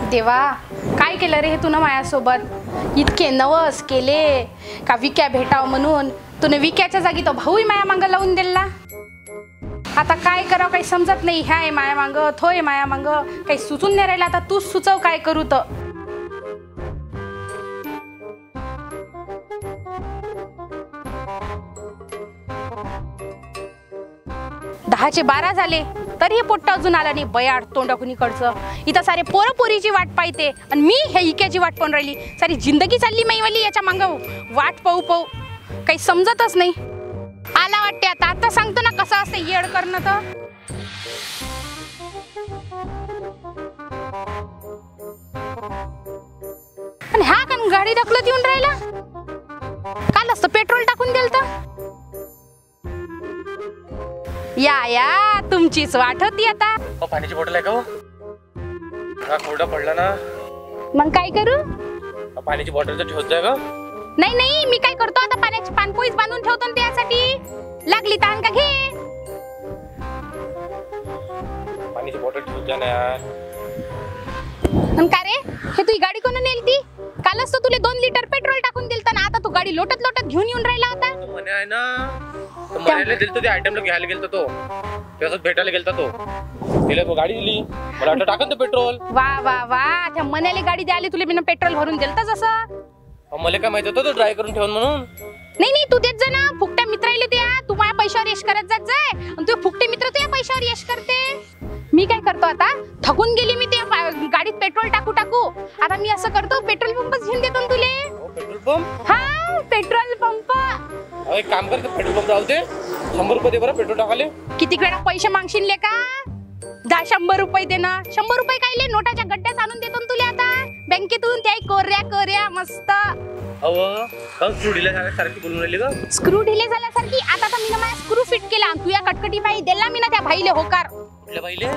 देवा, काय केलं रे हे तू माझ्यासोबत? इतके नवस केले का विक्या भेटाव म्हणून तुने विक्याच्या जागी तो भाऊही माया मांग लावून दिला. आता काय करावं काही समजत नाही. ह्या आहे माया मांग, थोय माया मांग, काही सुचून नाही राहिला. आता तूच सुचव काय करू तर. दहाचे 12 झाले तरी हे पोट्ट अजून आला नाही. बयाड तोंड कुणीकडचं. इथं सारे पोरं पोरीची वाट पाहते आणि मी हे इक्याची वाट पाहून राहिली. सारी जिंदगी चालली मैवाली याच्या मांग वाट पाहू पाहू. काही समजतच नाही. आला वाटते आता. आता सांगतो ना कसं असतं येड करणं तर. आणि हा का गाडी ढकलत येऊन राहिला. काल असतं पेट्रोल टाकून दिलं तर. या तुमचीच वाट होती आता. पाण्याची बॉटल आहे का हो? कोरडा पडला ना. मग काय करू? पाण्याची बॉटल तर ठेवत जाय का? नाही नाही, मी काय करतो आता पाण्याची पानपोईच बांधून ठेवतो ना त्यासाठी. लागली ताण का घे. पाण्याची बॉटल ठेवत जा ना यार. का रे हे तू गाडी कोण नेलती? कालच तर तुला 2 लिटर पेट्रोल टाकून दिलता ना. आता तू गाडी लोटत लोटत घेऊन येऊन राहिला होता. म्हणे आहे ना, म्हणायला दिलतो ते आयटमला घ्यायला गेलतो तो. त्यासोबत भेटायला गेलता तो. तिला तो गाडी दिली. मला वाटलं टाकन तो पेट्रोल. वा वा वा, त्या मनाली गाडी द्यायला तुला बिना पेट्रोल भरून दिलता जसं. मला काय माहित होतं तो ड्राय करून ठेवून म्हणून. नाही नाही, तू देत जा ना. फुकट्या मित्राला द्या. तू माझ्या पैशावर यश करत जात जाय आणि तू फुकटे मित्र तुझ्या पैशावर यश करते. मी काय करतो आता, थकून गेली मी त्या गाडीत पेट्रोल टाकू टाकू. आता मी असं करतो, पेट्रोल पंपच घेऊन देतो तुले. Petrol pump? हा, पेट्रोल पंप. एक काम कर, पेट्रोल पंप राहू दे. 100 रुपये दे बरं पेट्रोल टाकाले. किती वेळा पैसे मागशील का? 100 रुपये दे ना. 100 रुपये कायले नोटाच्या गड्ड्यात आणून देतो तुले आता बँकेतून. त्या कोऱ्या कोऱ्या मस्त. स्क्रू ढिले झाल्यासारखी बोलून राहिली का? स्क्रू ढिले झाल्यासारखी? आता तर मी ना माझा स्क्रू फिट केला. तू या कटकटी बाई दिला मी ना त्या भाईले होकार. कुठल्या बाईले?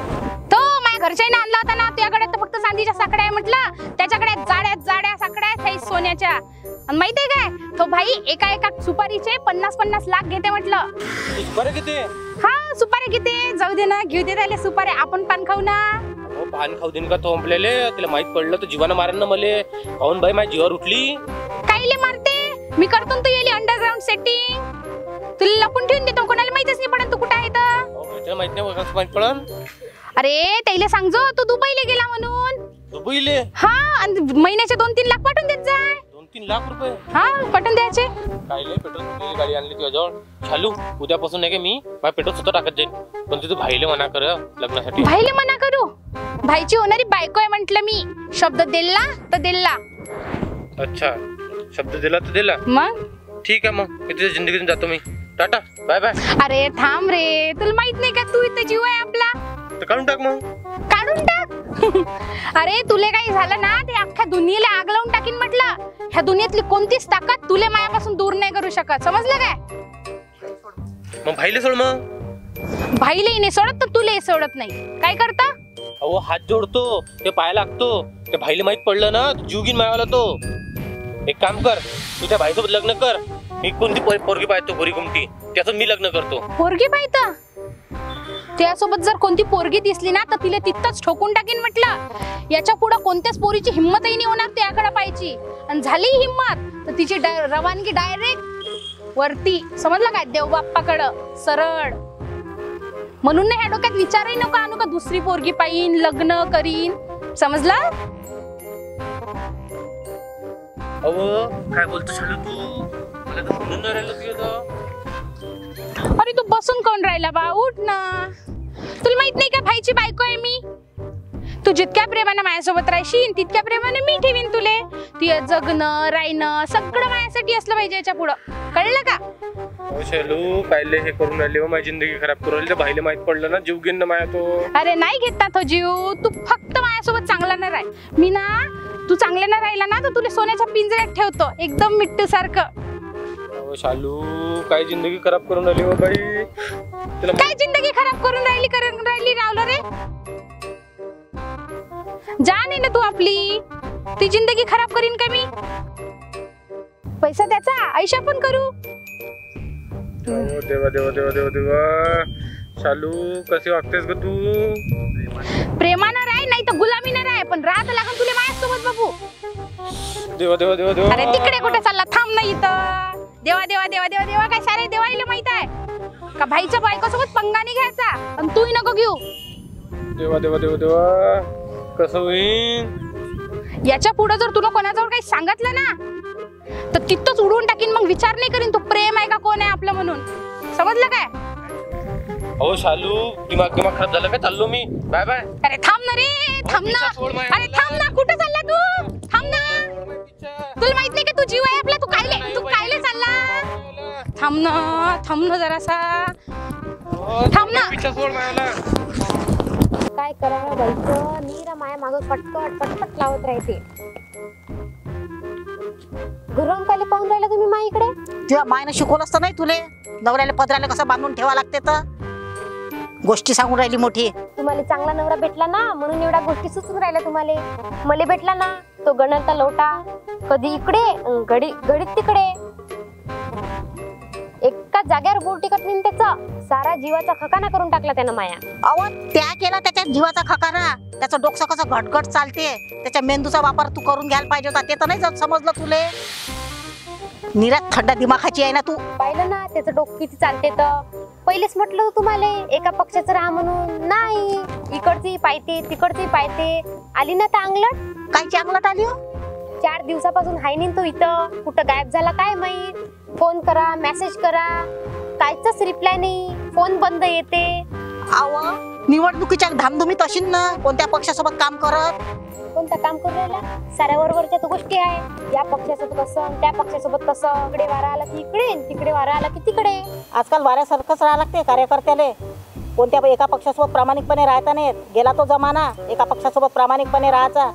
तो माझ्या घरच्याने आणला होता ना. त्याकडे तर फक्त चांदीच्या साकड्या आहे म्हटलं. त्याच्याकडे जाड्या साकड्या आहेत सोन्याच्या. आणि माहितीये काय, तो भाई एका एका सुपारीचे 50-50 लाख घेते म्हटलं. सुपारी किती? हा, सुपारी किती? जाऊ दे ना, घेऊ दे त्याला सुपारी. आपण पान खाऊ ना. पान खाऊ देईन का तो आपल्याला? तिला माहित पडलं तर जीवानं मारेन ना मले. काऊन बाई माझ्या जीवावर उठली? कायले मारते? मी करतो तू येली अंडरग्राउंड सेटिंग. तुला लपून ठेवून देतो. कोणाला माहितच नाही पडन तू कुठे आहे तर. माहित नाही कसं माहित पडन? अरे त्याला सांगजो तू दुबईला गेला म्हणून. दुबईले? हा, आणि महिन्याचे 2-3 लाख पाठवून देत जाय. 2-3 लाख रुपये? हा, पाठवून द्यायचे. कायले पेट्रोल गाडी आणली तुझ्याजवळ. चालू उद्यापासून नाही का मी माझ्या पेट्रोल स्वतः टाकत जाईल. पण तू भाईले मना कर लग्नासाठी. भाईले मना करू? भाईची होणारी बायको आहे म्हटलं मी. शब्द दिला तर दिला. अच्छा, शब्द दिला तर दिला. मग ठीक आहे, मग मी तुझ्या जिंदगीतून जातो. मी टाटा, बाय बाय. अरे थांब रे, तुला माहित नाही का तू इथं जीव आहे आपला. तर काढून टाक मग. काढून टाक? अरे तुले काही झालं ना ते अख्ख्या दुनियेला आग लावून टाकीन म्हटलं. ह्या दुनियेतली कोणतीच ताकद तुले मायापासून दूर नाही करू शकत. समजलं काय? मग भाईले सोड. मग भाईले नाही सोडत तर तुले सोडत नाही. काय करता? अहो, हात जोडतो, ते पाय लागतो. ते भाईले माहित पडलं ना जीव घेऊन मायावाला तो. एक काम कर, तू त्या भाईसोबत लग्न कर. मी कोणती पोरगी पाहतो गोरी गुमटी, त्याचं मी लग्न करतो. पोरगी पाहता? त्यासोबत जर कोणती पोरगी दिसली ना तर तिला तिथंच ठोकून टाकीन म्हटलं. याच्या पुढे कोणत्याच पोरीची हिंमतही नाही होणार त्याकडे पाहायची. आणि झाली हिंमत तर तिची रवानगी डायरेक्ट वरती. समजलं काय? देवबाप्पाकडं सरळ. म्हणून ना ह्या डोक्यात विचारही नको आणू का दुसरी पोरगी पाहीन, लग्न करीन. समजलं? अहो, काय बोलतो चालू तू? मला तर म्हणून नाही राहिलं तुझं. अरे तू बसून कोण राहिला बा? उठ ना. तुला माहित नाही का भाईची बायको आहे मी. तू जितक्या प्रेमाने माझ्यासोबत राहशील तितक्या प्रेमाने मी ठेवीन तुले. तुझं जगणं राहणं सगळं माझ्यासाठी असलं पाहिजे याच्या पुढं. कळलं का? शैलू, कायले हे करून राहिली व माझी जिंदगी खराब करून राहिली. भाईले माहित पडलं ना जीव घेईन ना माया तो. अरे नाही घेता तो जीव. तू फक्त माझ्यासोबत चांगला नाही राह. मी ना, तू चांगला नाही राहिला ना तर तुला सोन्याच्या पिंजऱ्यात ठेवतो एकदम मिट्टू सारखं. शालू, काय जिंदगी खराब करून राहिली हो बाई. काय जिंदगी खराब करून राहिली रावलं रे. जान आहे ना तू आपली. ती जिंदगी खराब करीन का मी? पैसा त्याचा आयशा पण करू. देवा देवा देवा देवा देवा. शालू, कशी वागतेस ग तू? प्रेमानं राह राय नाही तर गुलामी नाही राय, पण राहत लागून तुला माझ्यासोबत बाबू. देवा देवा देवा देवा. अरे तिकडे कुठे चालला, थांब ना इथं. देवा देवा देवा देवा देवा काय सारे देवाईला माहित आहे का? भाईच्या बायकोसोबत पंगा नाही घ्यायचा आणि तूही नको घेऊ. देवा देवा देवा देवा कसं होईल? याच्या पुढे जर तुला कोणाजवळ काही सांगितलं ना तर तिथंच उडवून टाकीन, मग विचार नाही करीन तो प्रेम आहे का कोण आहे आपलं म्हणून. समजलं काय? हो शालू, दिमाग खराब झालं काय? चाललो मी, बाय बाय. अरे थांब ना रे, थांब ना. अरे थांब ना, कुठे चालला तू? थांब ना. तुला माहित नाही का तू जीव आहे आपला? तू कायले चालला? थांब ना जरासा. थांब ना. काय करावं बाईचं, नीरा माया मागं पटपट लावत राहते. गुरंकाले पाहून राहिला तुम्ही माईकडे? तुझ्या मायनं शिकवलं असतं नाही तुले नवऱ्याला पदराला कसं बांधून ठेवा लागते तर गोष्टी सांगून राहिली मोठी. तुम्हाला चांगला नवरा भेटला ना म्हणून एवढ्या गोष्टी सुचून राहिल्या तुम्हाला. मला भेटला ना तो गणलता लोटा, कधी इकडे घडीत तिकडे, एका जाग्यावर बोल टिकत नाही त्याचा. सारा जीवाचा खकाना करून टाकला त्यानं माया. अहो त्या केला त्याच्या जीवाचा खकाना. त्याचं डोकं कसं घटघट चालते, त्याच्या मेंदूचा वापर तू करून घ्यायला पाहिजे होता. ते तर नाही समजलं तुले. निरात थंड दिमाखाची आहे ना तू. पाहिलं ना त्याचं डोकं किती चालते. तर पहिलेच म्हटलं होतं तुम्हाला एका पक्षाचं राहा म्हणून. नाही, इकडची पायते तिकडची पायते. आली ना तर अंगलट. काय चांगलं आली हो? 4 दिवसापासून हाय नाही तो इथं. कुठं गायब झाला काय माहित. फोन करा, मेसेज करा, कायचाच रिप्लाय नाही. फोन बंद येते. अहो निवडणुकीच्या धामधुमीत अशीन ना कोणत्या पक्षासोबत काम करत. कोणतं काम करू राहिला? साऱ्या वरवरच्या तर गोष्टी आहे. या पक्षासोबत कसं, त्या पक्षासोबत कसं. इकडे वारा आला की इकडे, तिकडे वारा आला की तिकडे. आजकाल वाऱ्यासारखंच राहा लागते कार्यकर्त्याले. कोणत्या एका पक्षासोबत प्रामाणिकपणे राहता नाहीत. गेला तो जमाना एका पक्षासोबत प्रामाणिकपणे राहायचा.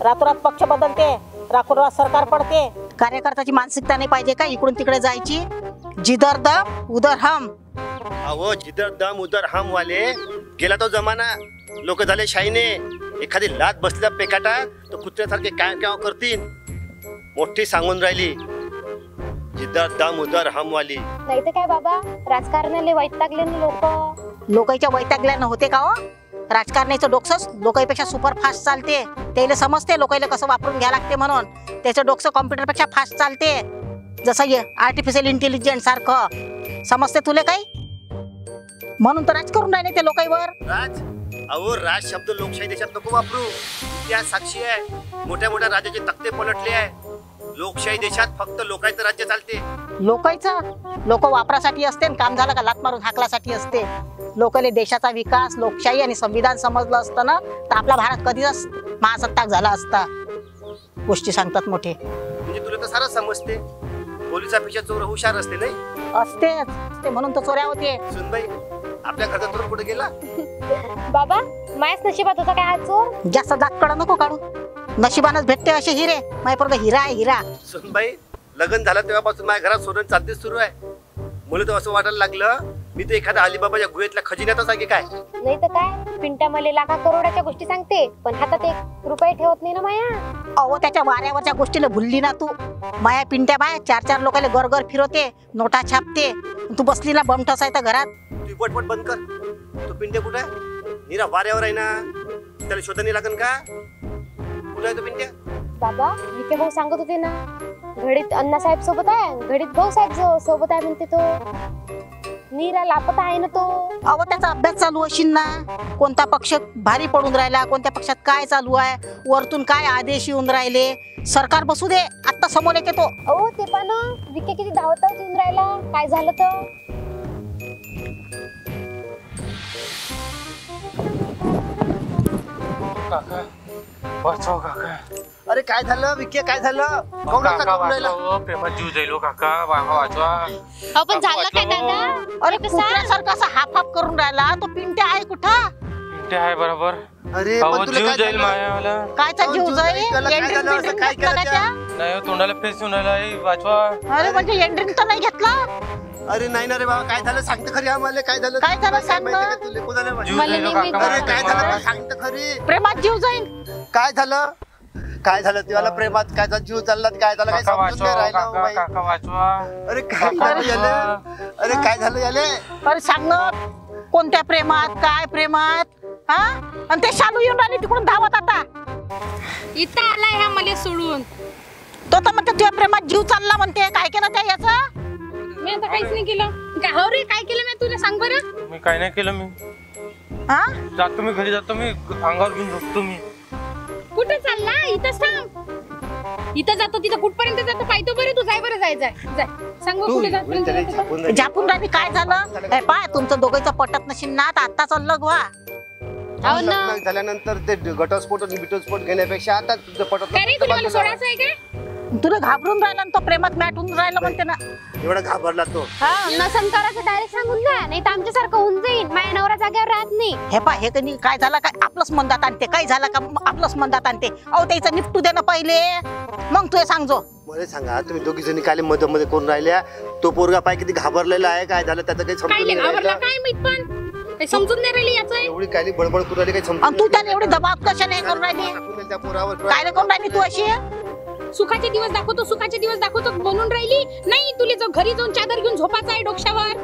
रातोरात पक्ष बदलते, रातोरात सरकार पडते. कार्यकर्त्याची मानसिकता नाही पाहिजे का इकडून तिकडे जायची. जिधर दम उधर हम. अहो जिधर दम उधर हम वाले गेला तो जमाना. लोक झाले शाईने. एखादी लात बसल्या पेकाटा तर कुत्र्यासारखे काय काय करतील. मोठी सांगून राहिली जिधर दम उधर हम वाली. नाही तर काय बाबा, राजकारणाले वैतागले ना लोक. लोकांच्या वैतागल्यानं होते का हो? राजकारणाचं डोकसंच लोकांपेक्षा सुपरफास्ट चालते. त्याला समजते लोकांना कसं वापरून घ्या लागते म्हणून. त्याचं डोकं कॉम्प्युटरपेक्षा फास्ट चालते. जसं आर्टिफिशियल इंटेलिजन्स सारखं समजते तुले काही. म्हणून तर राज करून राहिले ते लोकांवर. राज, अहो राज शब्द लोकशाही देशात नको वापरू. इतिहास साक्षी आहे. मोठ्या मोठ्या राज्याचे तख्ते पलटले आहे. लोकशाही देशात फक्त लोकांचं राज्य चालते. लोक वापरासाठी असते आणि काम झालं का लात मारून हाकलासाठी असते. लोकांना देशाचा विकास, लोकशाही आणि संविधान समजलं असतं ना तर आपला भारत कधीच महासत्ताक झाला असता. गोष्टी सांगतात मोठे. म्हणजे तुला तर सारं समजते. पोलिसापेक्षा चोर हुशार असते नाही? असतेच ते म्हणून तो चोऱ्या होते. सुनबाई, आपल्या घरचा चोर कुठे गेला? बाबा मायाच नशिबात होता काय हा चोर. जास्त दातकडं नको काढू. नशिबानच भेटते असे हिरे. माझ्या हिरा आहे हिरा. सुनबाई, लग्न झालं तेव्हापासून माझ्या घरात सोडून चालतेच सुरू आहे. मला तर असं वाटायला लागलं मी तर एखाद्या अलिबाबाच्या गुहेतल्या खजिन्यातच आहे की काय. नाही तर काय, पिंट्या मला लाखा करोडाच्या गोष्टी सांगते पण हातात 1 रुपये ठेवत नाही ना माया. अहो त्याच्या वाऱ्यावरच्या गोष्टीला भुलली ना तू. माया पिंट्या बाय 4 लोकांना घर फिरवते, नोटा छापते. तू बसली ना बमठस आहे तर घरात. तू पटपट बंद कर. तो पिंट्या कुठे आहे? निरा वाऱ्यावर आहे ना. त्याला शोधणी लागन का? कुठे आहे तो पिंट्या? बाबा विखे भाऊ सांगत होते ना, घडीत अण्णासाहेब सोबत आहे, घडीत भाऊसाहेब सोबत आहे म्हणते तो. नीरा लापता आहे ना तो. अहो त्याचा अभ्यास चालू असेल ना. कोणता पक्ष भारी पडून राहिला, कोणत्या पक्षात काय चालू आहे, वरतून काय आदेश येऊन राहिले. सरकार बसू दे, आता समोर येते तो. अहो ते पण विखे किती धावता येऊन राहिला. काय झालं तर काका वाचव काका. अरे काय झालं विके? काय झालं? कोण असं काका करून राहिला? वाचव, प्रेमात जीव जाईल हो काका. वाचवा. आपण झालं काय दादा? अरे कुत्र्यासारखा असा हाफ हाफ करून राहिला तो. पिंट्या आहे कुठं? ते आहे बरोबर. अरे अहो पण तुला जीव काय जाईल झालं? मायावाला. कायचा अहो, जीव जीव जाईल? जाईल, त्याला काय एंड्रिंग झालं? असं बिंड्रिंग काय घेतला का करायचं? त्या? नाही हो, तोंडाला फेस येऊन राहिला. वाचवा. अरे म्हणजे एंड्रिंग तर नाही घेतला. अरे नाही ना रे बाबा, काय झालं सांगते खरी आम्हाला. काय झालं? काय झालं सांग ना. माहिती का तुला? कोणाला माहिती? जीव जाईल हो काका. अरे काय झालं माझा ते सांगते खरी. प्रेमात जीव जाईल. काय झालं? काय झालं तेव्हा प्रेमात? काय झालं? जीव चालला काय झालं? काय काका समजून नाही वाचवा. राहिलं हो काका बाई. काका वाचवा. अरे काय झालं याले? अरे काय झालं याले? अरे सांग ना कोणत्या प्रेमात, काय प्रेमात. हा आणि ते शालू येऊन राहिले तिकडून धावत आता. इथं आलाय ह्या मला सोडून. तो तर म्हणते तुझ्या प्रेमात जीव चालला म्हणते. काय केलं त्या याचं? मी आता काहीच नाही केलं. काय हो रे, काय केलं मी तुला सांग बरं. मी काय नाही केलं. मी हा जातो, मी घरी जातो, मी अंगावर घेऊन झोपतो. मी कुठे चालला? इथंच थांब. इथं जातो तिथं कुठपर्यंत जातो पाहतो बरं. तू जाय बरं, जाय जाय जाय. सांग बरं कुठे जातो. झापून राहिली. काय झालं? ए पाय तुमचं दोघांचं पटत नशील ना तर आत्ताच अलग व्हा. हो ना. लग्न झाल्यानंतर ते घटस्फोट आणि बिटस्फोट घेण्यापेक्षा आता तुझं पटत काय रे, तुला मला सोडायचं आहे काय? तुला घाबरून राहिला आणि तो प्रेमात मॅटून राहिला म्हणते ना. एवढा घाबरला तो. हा नसन करायचं डायरेक्ट सांगून द्या, नाही तर आमच्यासारखं होऊन जाईल. माझ्या नवरा जागेवर राहत नाही. हे पा हे कधी काय झालं काय आपलंच मंदात आणते. काय झालं का आपलंच मंदात आणते. अहो त्याचं निपटू दे ना पहिले, मग तू सांगजो. मला सांगा तुम्ही दोघी जणी काय मध्ये करून राहिल्या. तो पोरगा पाय किती घाबरलेला आहे. काय झालं त्याचं काही काय समजून नाही आवडला राहिलं. काय माहित, पण काही समजून नाही राहिली याचं. एवढी काय बडबड करून राहिली काही समजून आणि तू त्याला एवढे दबाव कशा नाही करून राहिली? नाही. त्या पोरावर काय नाही करून राहिली तू अशी? सुखाचे दिवस दाखवतो, सुखाचे दिवस दाखवतो बनून राहिली. नाही, तुला जो घरी जाऊन चादर घेऊन झोपायचं आहे डोक्यावर.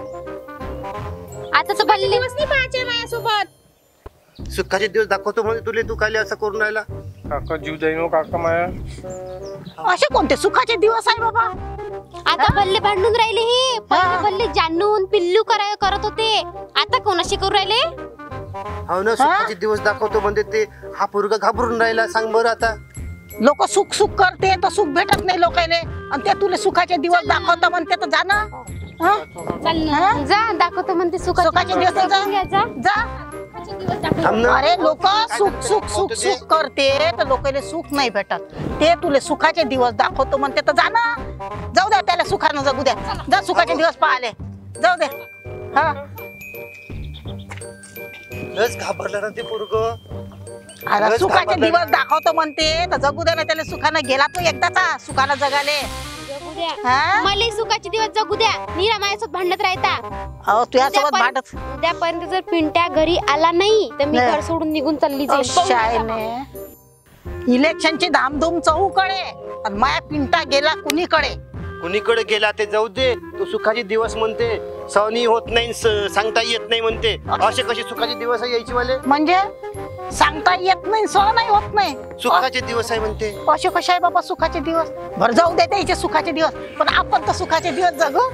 आता तर सुखाचे दिवस नाही पाहायचे माझ्यासोबत. सुखाचे दिवस दाखवतो म्हणजे तुला तू काय असं करून राहिला. काका जीव जाईन हो काका माया. असे कोणते सुखाचे दिवस आहे बाबा? आता बल्ले भांडून राहिले. हे पहिले बल्ले जानून पिल्लू करत होते, आता कोणाशी करू राहिले? हो ना, सुखाचे दिवस दाखवतो म्हणजे ते हा पोरगा घाबरून राहिला. सांग बरं आता. लोक सुख सुख करते तर सुख भेटत नाही लोकांना, आणि ते तुला सुखाचे दिवस दाखवता म्हणते तर जा ना. हा? चल ना. हा? जा दाखवतो म्हणते सुखाचे सुखाचे दिवस दाखवून घ्या, जा. जा. सुखाचे दिवस दाखवतो. थांब ना. अरे लोक काय सुख झालं? सुख सुख दाखवतो ते. सुख करते तर लोकांना सुख नाही भेटत. ते तुले सुखाचे दिवस दाखवतो म्हणते तर जा ना. जाऊ द्या त्याला सुखानं जगू द्या. जा सुखाचे दिवस पाहिले जाऊ दे. हा लस घाबरला ना ते पोरगं. अरे खरंच सुखाचे घाबरलं दिवस ना. दाखवतो म्हणते तर जगू दे ना त्याला. सुखानं गेला तो एकदाचा सुखानं जगाले. जगू द्या. हा मला सुखाचे दिवस जगू द्या. नीरा माझ्यासोबत भांडत राहता. अहो तुझ्यासोबत भांडत उद्यापर्यंत जर पिंट्या घरी आला नाही तर मी नाही. घर सोडून निघून चालली जाईल. शायने इलेक्शनची धामधूम चहूकडे आणि माया पिंटा गेला कुणीकडे. कुणीकडे गेला ते जाऊ दे. तो सुखाचे दिवस म्हणते सहनी होत नाही, सांगता येत नाही म्हणते. असे कसे सुखाचे दिवस आहे यायचे वाले. म्हणजे सांगता येत नाही, सहनही होत नाही. सुखाचे दिवस आहे म्हणते. असे कसे आहे बाबा सुखाचे दिवस? भर जाऊ दे त्याचे सुखाचे दिवस, पण आपण तर सुखाचे दिवस जगू.